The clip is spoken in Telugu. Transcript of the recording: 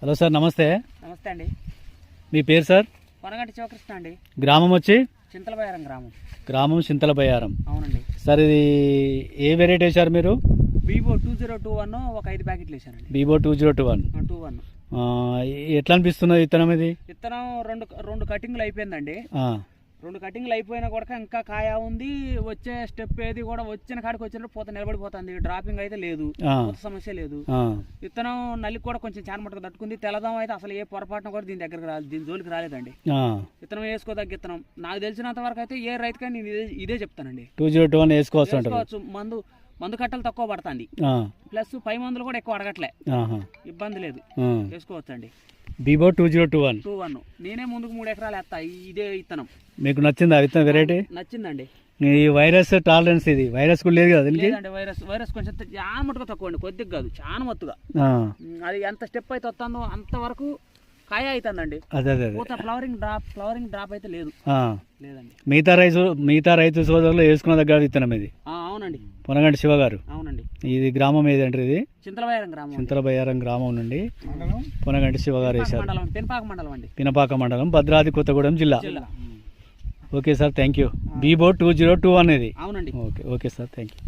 హలో సార్, నమస్తే. నమస్తే అండి. మీ పేరు సార్? కొనగంటి శివకృష్ణ అండి. గ్రామం వచ్చి? చింతలబయారం గ్రామం చింతలబయారం. అవునండి సార్, ఇది ఏ వెరైటీ వేశారు మీరు? బీబో 2021 ఒక 5 ప్యాకెట్లు వేసానండి. బీబో 2021. 21 ఎట్లా అనిపిస్తున్నది విత్తనం ఇది? విత్తనం రెండు కటింగ్లు అయిపోయిందండి. 2 కటింగ్లు అయిపోయినా కూడా ఇంకా కాయ ఉంది. వచ్చే స్టెప్ ఏది కూడా వచ్చిన కాడికి వచ్చినప్పుడు పూత నిలబడిపోతుంది. డ్రాపింగ్ అయితే లేదు, పూత సమస్య లేదు. విత్తనం నల్లికి కూడా కొంచెం చాలా మటుకు తట్టుకుంది. తెల్లదం అయితే అసలు ఏ పొరపాటున కూడా దీని దగ్గరకు రాలేదు, దీని జోలికి రాలేదండి. విత్తనం వేసుకోదగ్గ విత్తనం. నాకు తెలిసినంత వరకు అయితే ఏ రైతుకైనా నేను ఇదే చెప్తానండి. 2021 వేసుకోవచ్చు. మందు కట్టలు తక్కువ పడుతుంది, ప్లస్ పై మందులు కూడా ఎక్కువ అడగట్లే, ఇబ్బంది లేదు, వేసుకోవచ్చు అండి. బీబో 2021. నేనే ముందుకు 3 ఎకరాలు వేస్తా ఇదే విత్తనం. మీకు నచ్చింది ఆ విత్తనం వెరైటీ? నచ్చిందండి. ఈ వైరస్ టాలరెన్స్, ఇది వైరస్ కూడా లేదు కదా? లేదండి, వైరస్ కొంచెం చాలా మటుగా తక్కువ అండి, కొద్దిగా కాదు చాలా మత్తుగా. అది ఎంత స్టెప్ అయితే వస్తుందో అంతవరకు కాయ అవుతుందండి. అదే ఫ్లవరింగ్ డ్రాప్ అయితే లేదండి. మిగతా రైతు సోదరులు వేసుకున్న దగ్గర విత్తనం ఇది. అవునండి. పొనగంటి శివ గారు. అవునండి. ఇది గ్రామం ఏదంటే? ఇది చింతలబయారం గ్రామం నుండి పొనగంటి శివ గారు వేశారు. పినపాక మండలం అండి. పినపాక మండలం, భద్రాద్రి కొత్తగూడెం జిల్లా. Okay sir, thank you. బీబో 2021 ఇది. అవునండి. Okay sir, thank you.